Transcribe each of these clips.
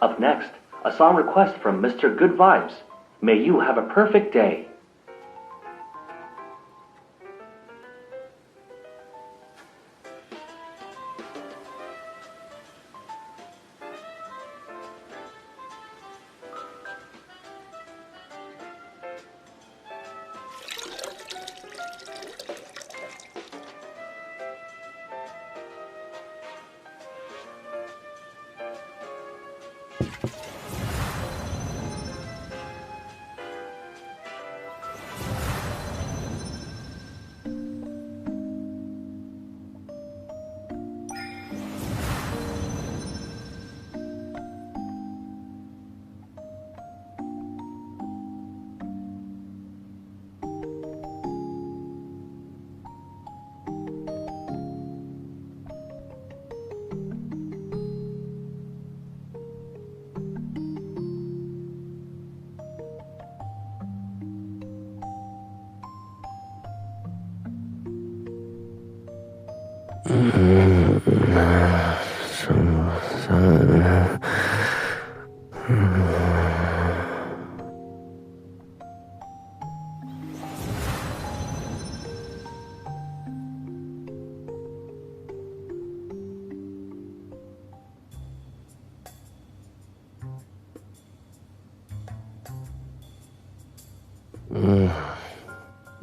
Up next, a song request from Mr. Good Vibes. May you have a perfect day.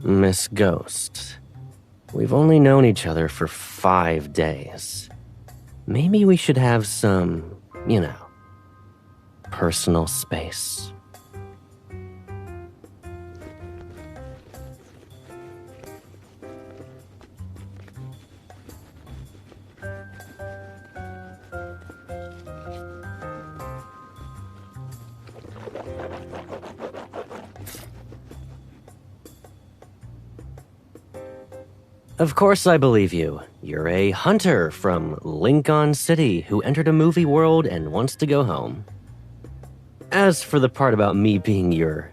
Miss Ghost, we've only known each other for 5 days. Maybe we should have some, personal space. Of course I believe you. You're a hunter from Lincoln City who entered a movie world and wants to go home. As for the part about me being your...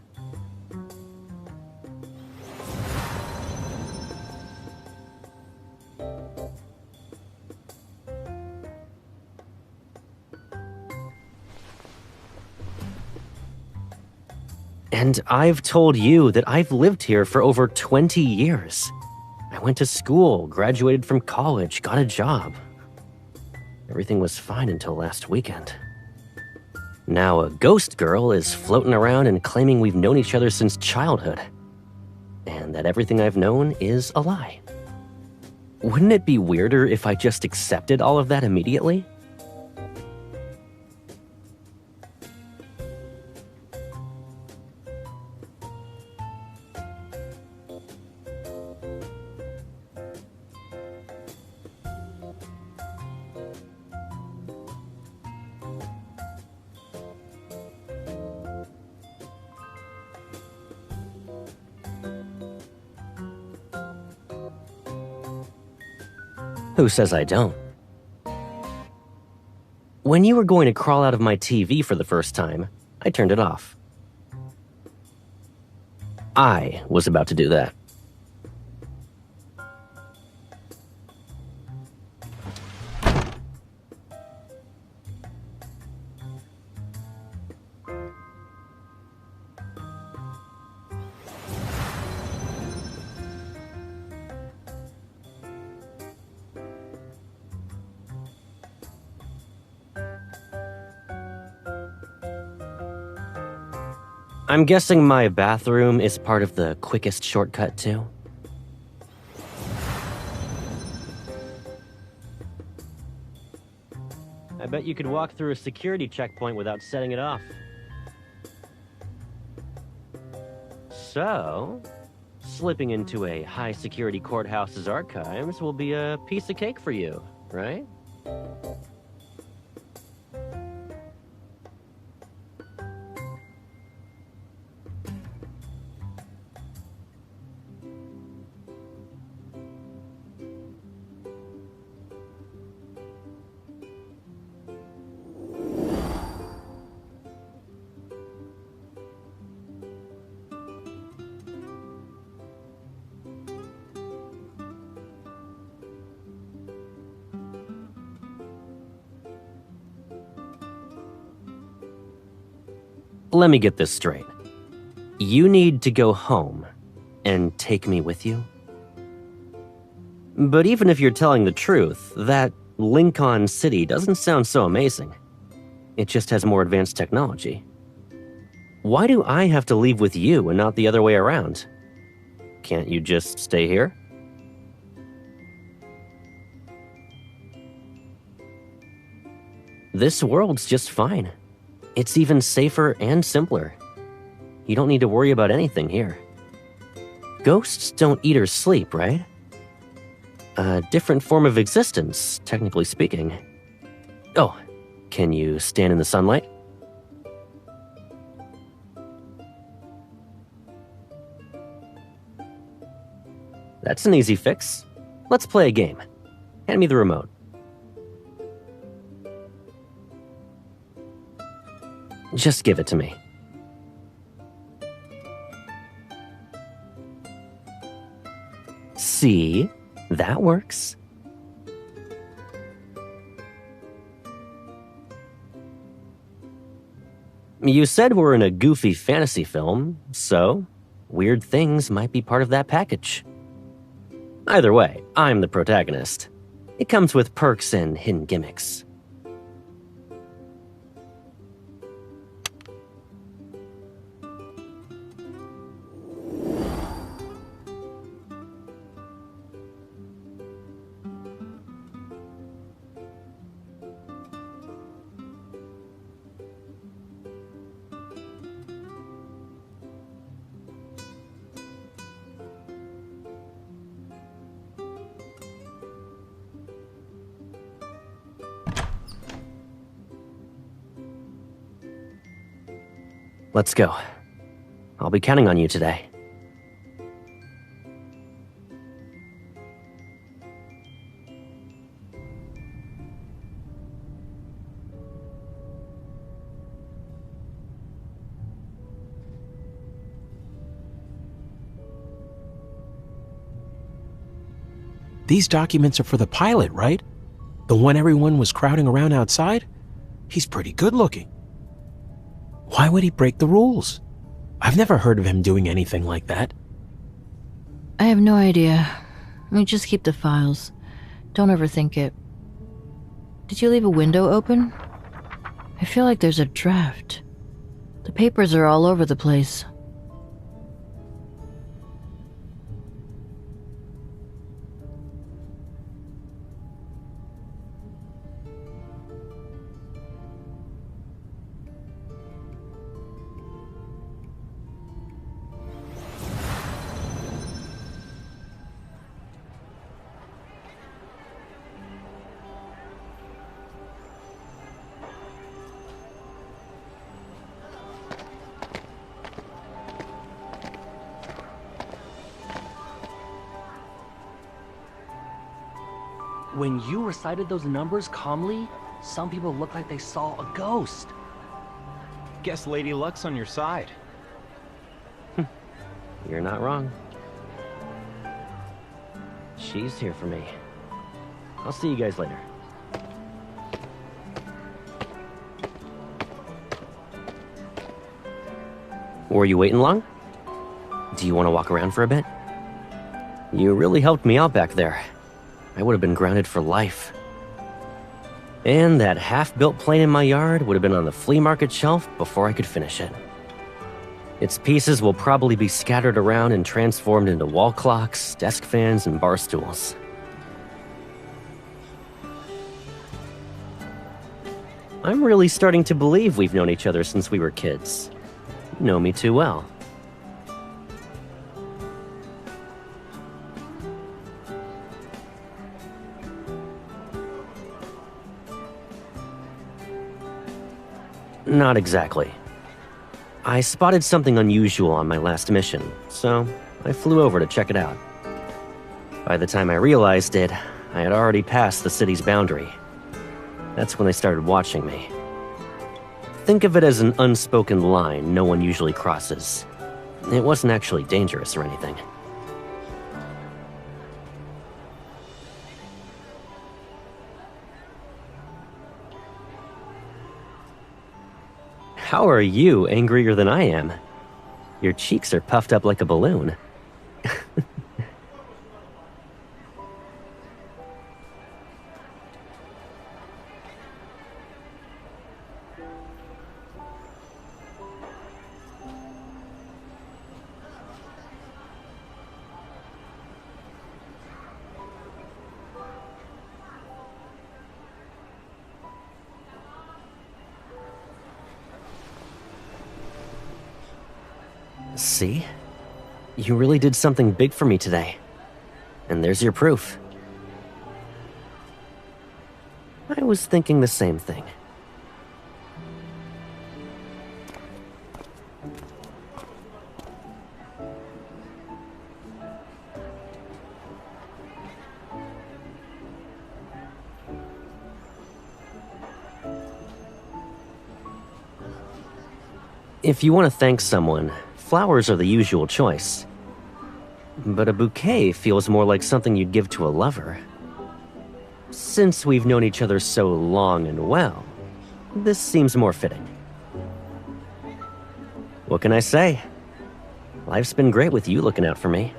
And I've told you that I've lived here for over 20 years. I went to school, graduated from college, got a job. Everything was fine until last weekend. Now a ghost girl is floating around and claiming we've known each other since childhood. And that everything I've known is a lie. Wouldn't it be weirder if I just accepted all of that immediately? Who says I don't? When you were going to crawl out of my TV for the first time, I turned it off. I was about to do that. I'm guessing my bathroom is part of the quickest shortcut, too? I bet you could walk through a security checkpoint without setting it off. So, slipping into a high-security courthouse's archives will be a piece of cake for you, right? Let me get this straight. You need to go home and take me with you? But even if you're telling the truth, that Lincoln City doesn't sound so amazing. It just has more advanced technology. Why do I have to leave with you and not the other way around? Can't you just stay here? This world's just fine. It's even safer and simpler. You don't need to worry about anything here. Ghosts don't eat or sleep, right? A different form of existence, technically speaking. Oh, can you stand in the sunlight? That's an easy fix. Let's play a game. Hand me the remote. Just give it to me. See? That works. You said we're in a goofy fantasy film, so weird things might be part of that package. Either way, I'm the protagonist. It comes with perks and hidden gimmicks. Let's go. I'll be counting on you today. These documents are for the pilot, right? The one everyone was crowding around outside? He's pretty good looking. Why would he break the rules? I've never heard of him doing anything like that. I have no idea. We just keep the files. Don't overthink it. Did you leave a window open? I feel like there's a draft. The papers are all over the place. When you recited those numbers calmly, some people looked like they saw a ghost. Guess Lady Luck's on your side. You're not wrong. She's here for me. I'll see you guys later. Were you waiting long? Do you want to walk around for a bit? You really helped me out back there. I would have been grounded for life. And that half-built plane in my yard would have been on the flea market shelf before I could finish it. Its pieces will probably be scattered around and transformed into wall clocks, desk fans, and bar stools. I'm really starting to believe we've known each other since we were kids. You know me too well. Not exactly. I spotted something unusual on my last mission, so I flew over to check it out. By the time I realized it, I had already passed the city's boundary. That's when they started watching me. Think of it as an unspoken line no one usually crosses. It wasn't actually dangerous or anything. How are you angrier than I am? Your cheeks are puffed up like a balloon. See? You really did something big for me today. And there's your proof. I was thinking the same thing. If you want to thank someone, flowers are the usual choice. But a bouquet feels more like something you'd give to a lover. Since we've known each other so long and well, this seems more fitting. What can I say? Life's been great with you looking out for me.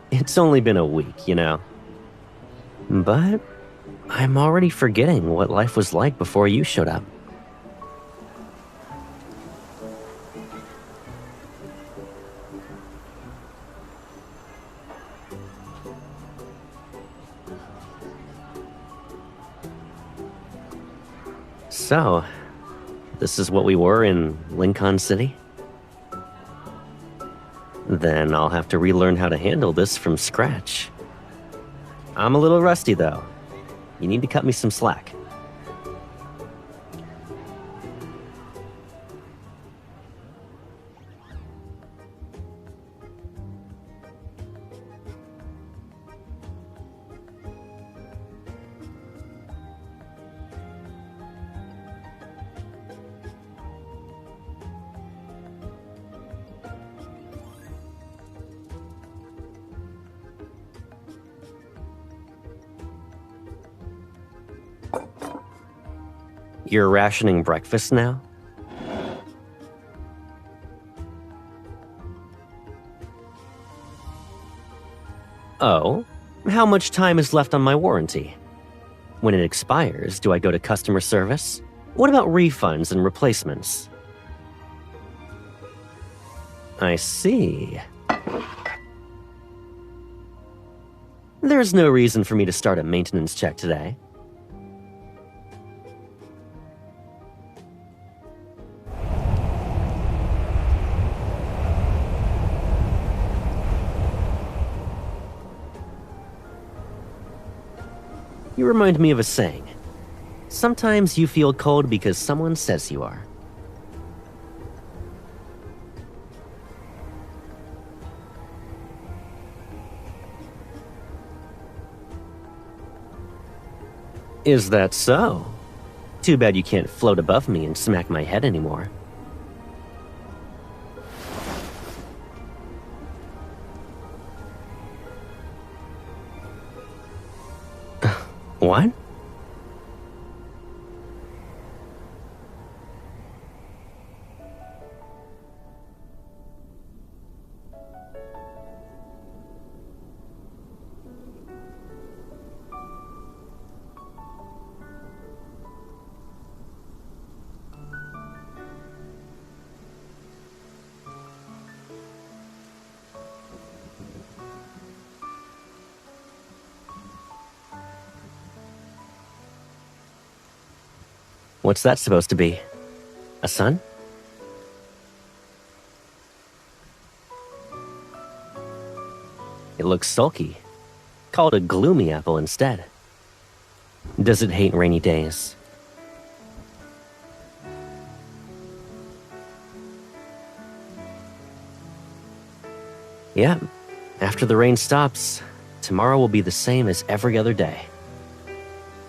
It's only been a week, you know. But I'm already forgetting what life was like before you showed up. So, this is what we were in Lincoln City? Then I'll have to relearn how to handle this from scratch. I'm a little rusty, though. You need to cut me some slack. You're rationing breakfast now? Oh, how much time is left on my warranty? When it expires, do I go to customer service? What about refunds and replacements? I see. There's no reason for me to start a maintenance check today. You remind me of a saying. Sometimes you feel cold because someone says you are. Is that so? Too bad you can't float above me and smack my head anymore. What? What's that supposed to be? A sun? It looks sulky. Call it a gloomy apple instead. Does it hate rainy days? Yeah, after the rain stops, tomorrow will be the same as every other day.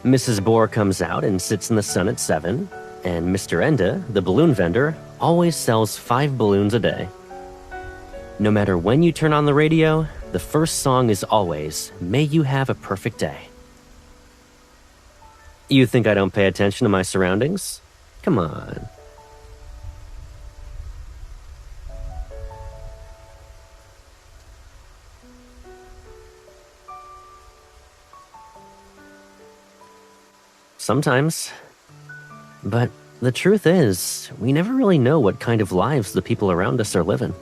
Mrs. Bohr comes out and sits in the sun at 7, and Mr. Enda, the balloon vendor, always sells 5 balloons a day. No matter when you turn on the radio, the first song is always, "May you have a perfect day." You think I don't pay attention to my surroundings? Come on. Sometimes. But the truth is, we never really know what kind of lives the people around us are living.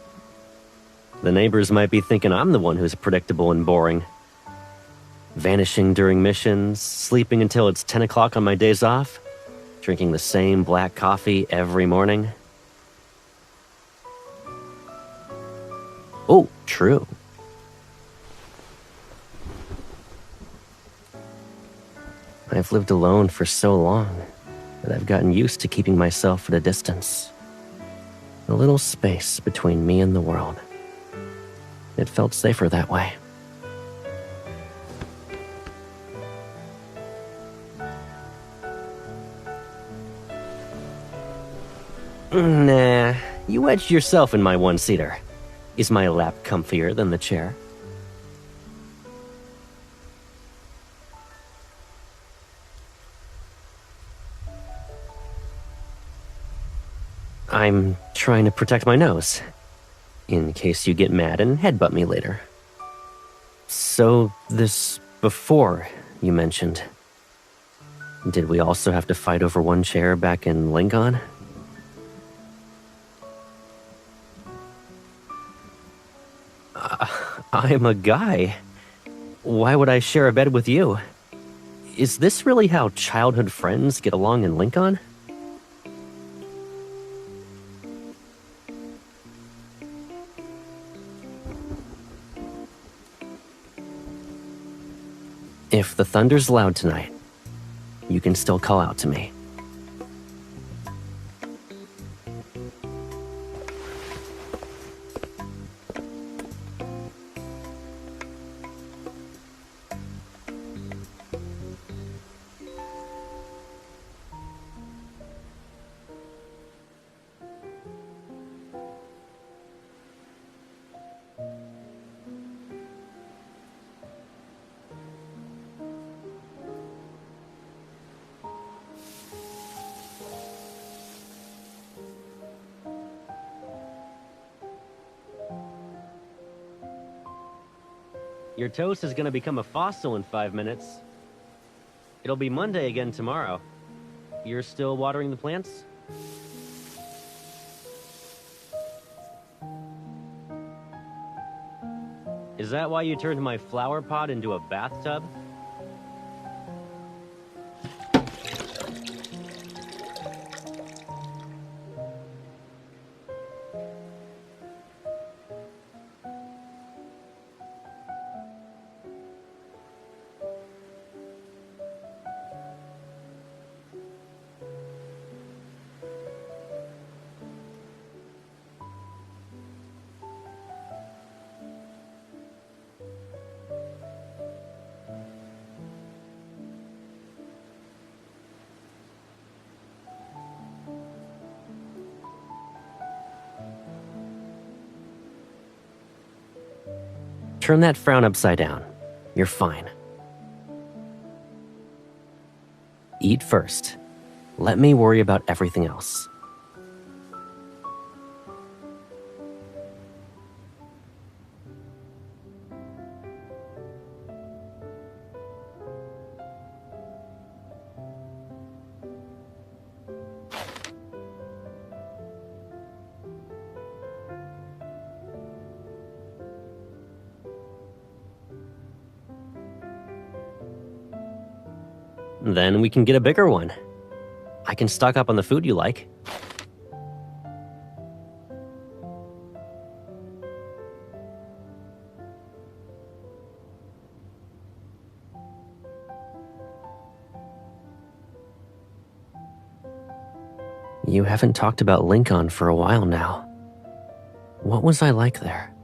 The neighbors might be thinking I'm the one who's predictable and boring. Vanishing during missions, sleeping until it's 10 o'clock on my days off, drinking the same black coffee every morning. Oh, true. I've lived alone for so long that I've gotten used to keeping myself at a distance. A little space between me and the world. It felt safer that way. Nah, you wedged yourself in my one-seater. Is my lap comfier than the chair? I'm trying to protect my nose, in case you get mad and headbutt me later. So, this before you mentioned. Did we also have to fight over one chair back in Lincoln? I'm a guy. Why would I share a bed with you? Is this really how childhood friends get along in Lincoln? If the thunder's loud tonight, you can still call out to me. Your toast is gonna become a fossil in 5 minutes. It'll be Monday again tomorrow. You're still watering the plants? Is that why you turned my flower pot into a bathtub? Turn that frown upside down. You're fine. Eat first. Let me worry about everything else. Then we can get a bigger one. I can stock up on the food you like. You haven't talked about Lincoln for a while now. What was I like there?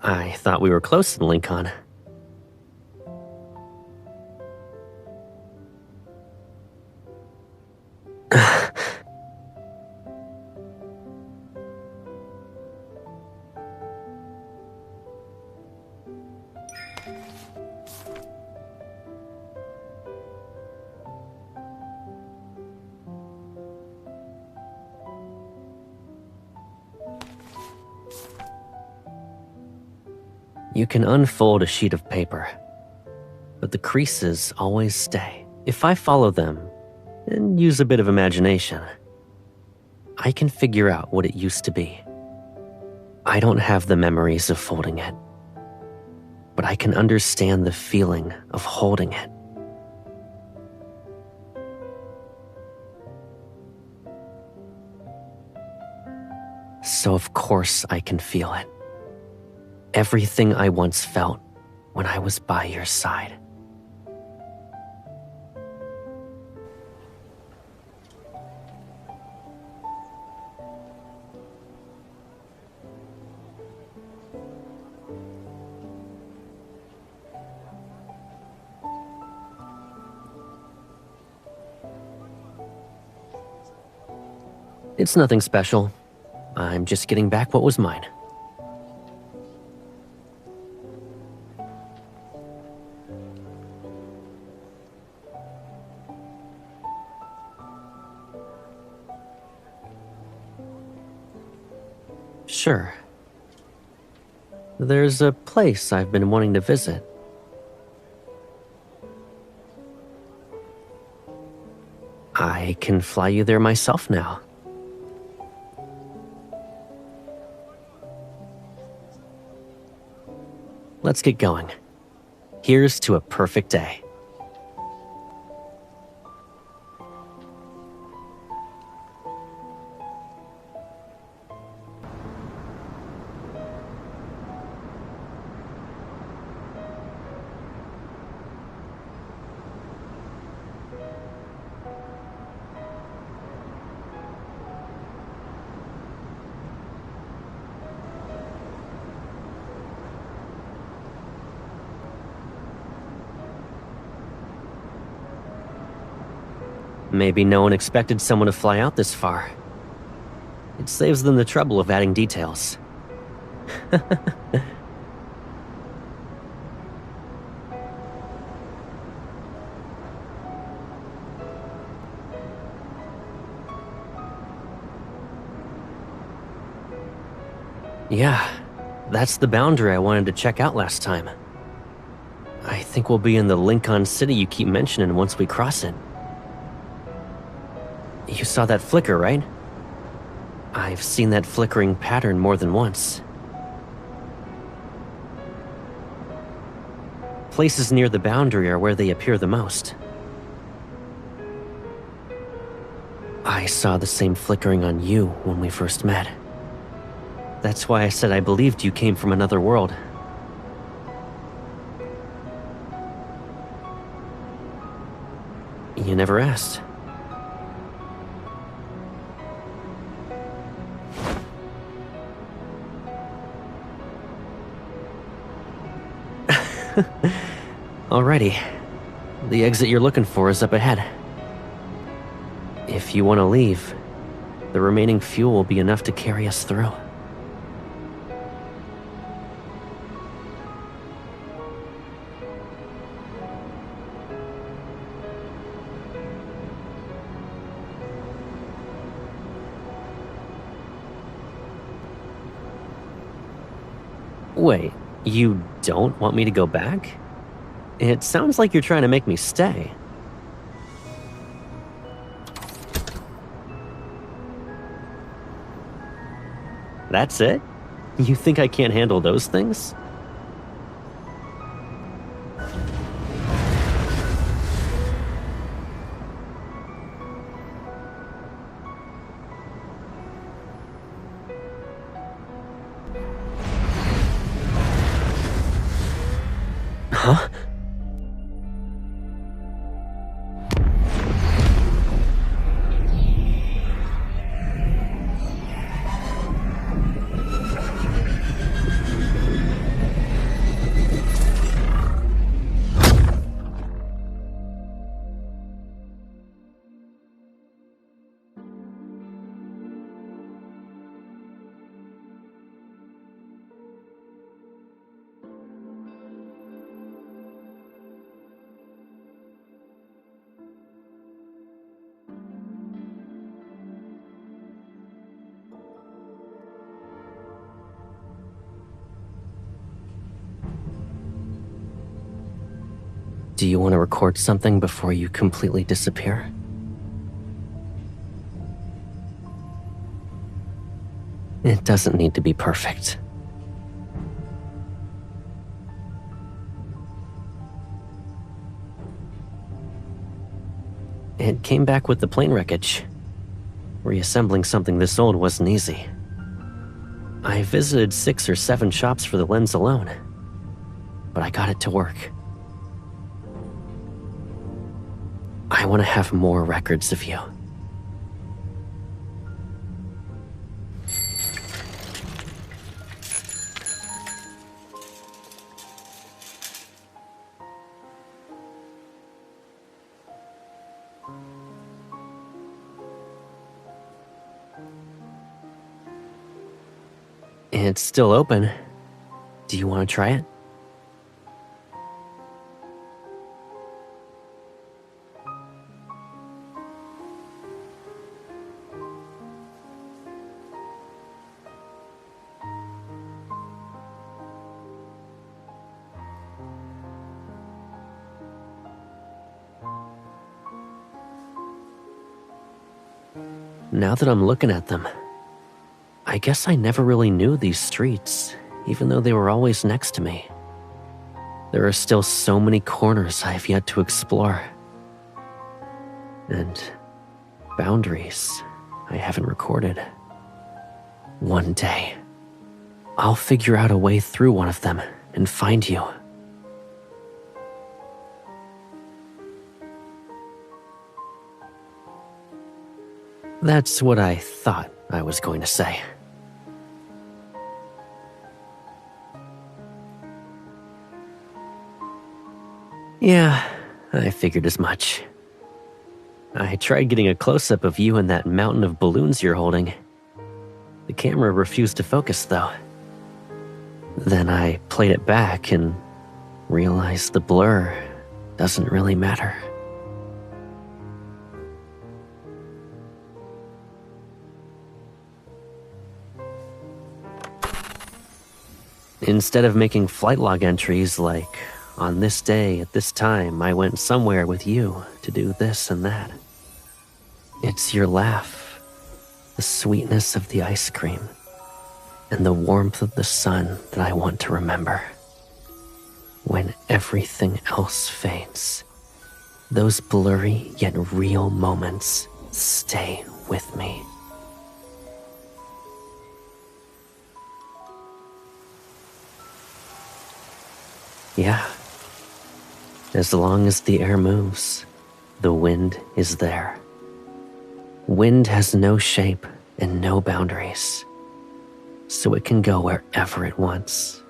I thought we were close in Lincoln. You can unfold a sheet of paper, but the creases always stay. If I follow them and use a bit of imagination, I can figure out what it used to be. I don't have the memories of folding it, but I can understand the feeling of holding it. So of course I can feel it. Everything I once felt when I was by your side. It's nothing special. I'm just getting back what was mine. Sure. There's a place I've been wanting to visit. I can fly you there myself now. Let's get going. Here's to a perfect day. Maybe no one expected someone to fly out this far. It saves them the trouble of adding details. Yeah, that's the boundary I wanted to check out last time. I think we'll be in the Lincoln City you keep mentioning once we cross it. You saw that flicker, right? I've seen that flickering pattern more than once. Places near the boundary are where they appear the most. I saw the same flickering on you when we first met. That's why I said I believed you came from another world. You never asked. Alrighty. The exit you're looking for is up ahead. If you want to leave, the remaining fuel will be enough to carry us through. Wait, you don't want me to go back? It sounds like you're trying to make me stay. That's it? You think I can't handle those things? Huh? Do you want to record something before you completely disappear? It doesn't need to be perfect. It came back with the plane wreckage. Reassembling something this old wasn't easy. I visited 6 or 7 shops for the lens alone, but I got it to work. I want to have more records of you. It's still open. Do you want to try it? Now that I'm looking at them, I guess I never really knew these streets, even though they were always next to me. There are still so many corners I have yet to explore. And boundaries I haven't recorded. One day, I'll figure out a way through one of them and find you. That's what I thought I was going to say. Yeah, I figured as much. I tried getting a close-up of you and that mountain of balloons you're holding. The camera refused to focus, though. Then I played it back and realized the blur doesn't really matter. Instead of making flight log entries like, on this day at this time I went somewhere with you to do this and that, it's your laugh, the sweetness of the ice cream, and the warmth of the sun that I want to remember. When everything else fades, those blurry yet real moments stay with me. Yeah. As long as the air moves, the wind is there. Wind has no shape and no boundaries, so it can go wherever it wants.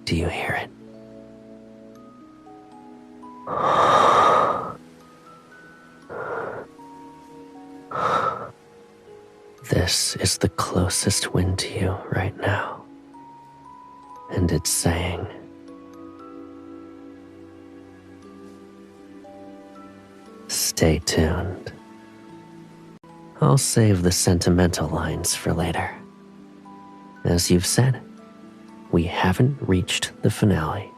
Do you hear it? This is the closest wind to you right now. And it's saying, stay tuned. I'll save the sentimental lines for later. As you've said, we haven't reached the finale.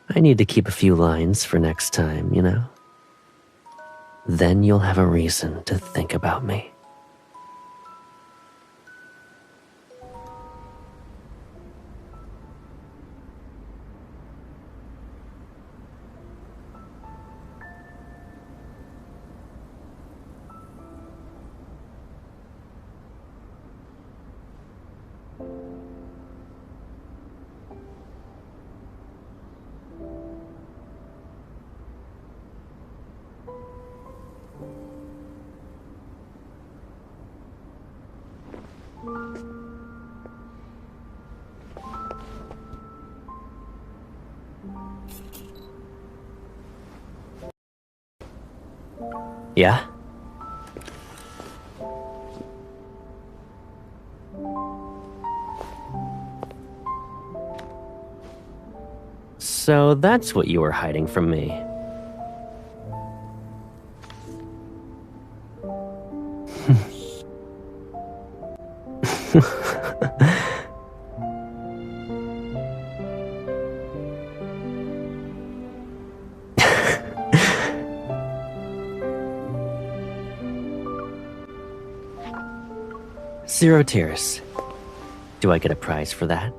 I need to keep a few lines for next time, you know? Then you'll have a reason to think about me. Yeah? So that's what you were hiding from me. 0 tears. Do I get a prize for that?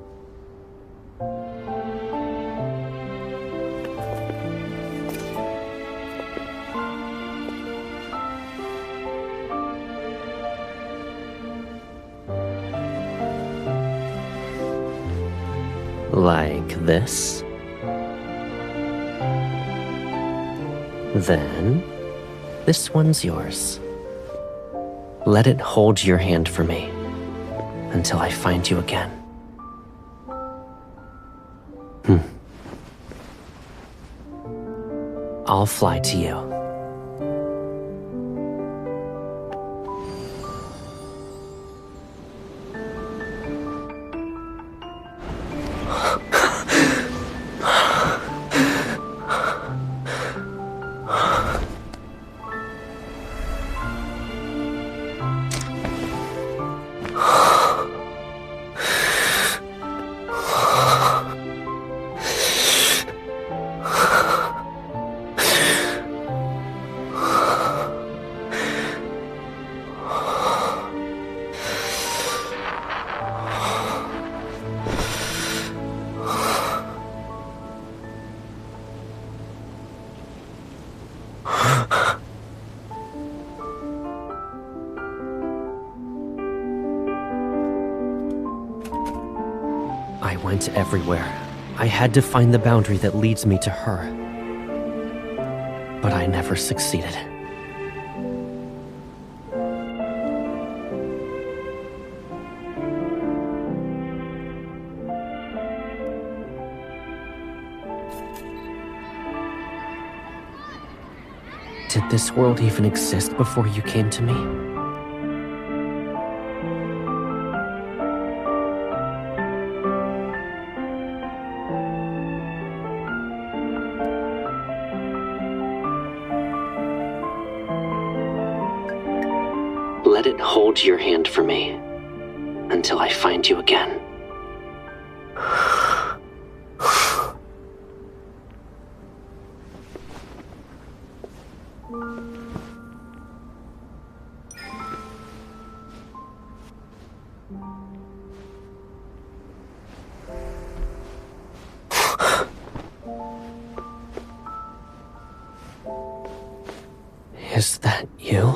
Like this. Then, this one's yours. Let it hold your hand for me until I find you again. I'll fly to you. I went everywhere. I had to find the boundary that leads me to her. But I never succeeded. Did this world even exist before you came to me? Let it hold your hand for me until I find you again. Is that you?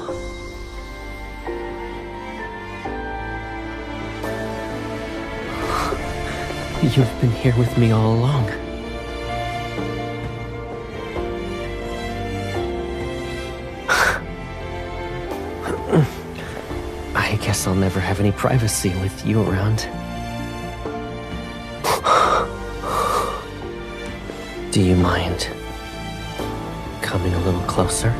You've been here with me all along. I guess I'll never have any privacy with you around. Do you mind coming a little closer?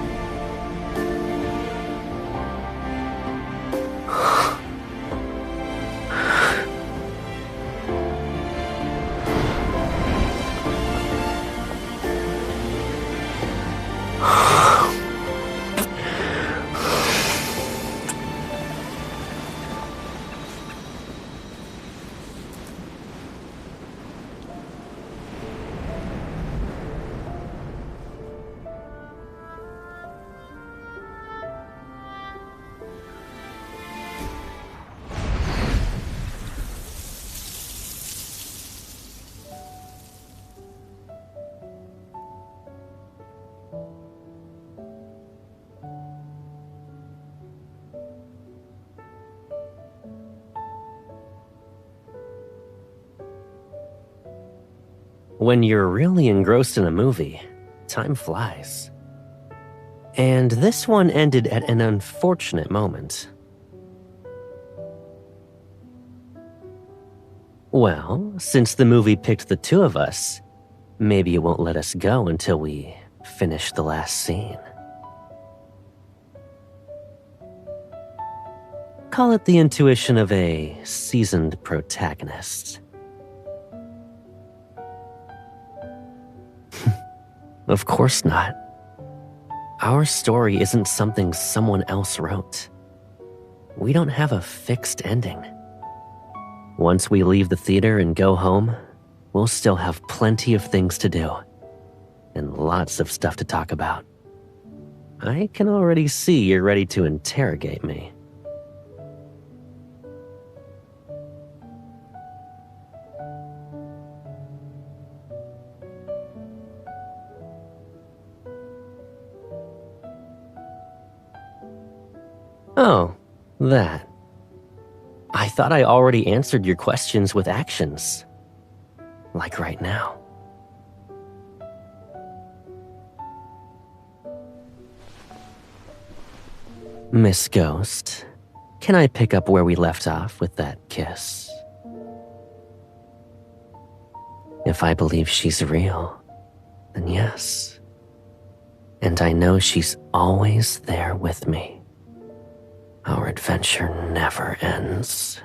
When you're really engrossed in a movie, time flies. And this one ended at an unfortunate moment. Well, since the movie picked the two of us, maybe it won't let us go until we finish the last scene. Call it the intuition of a seasoned protagonist. Of course not. Our story isn't something someone else wrote. We don't have a fixed ending. Once we leave the theater and go home, we'll still have plenty of things to do and lots of stuff to talk about. I can already see you're ready to interrogate me. Oh, that. I thought I already answered your questions with actions. Like right now. Miss Ghost, can I pick up where we left off with that kiss? If I believe she's real, then yes. And I know she's always there with me. Our adventure never ends.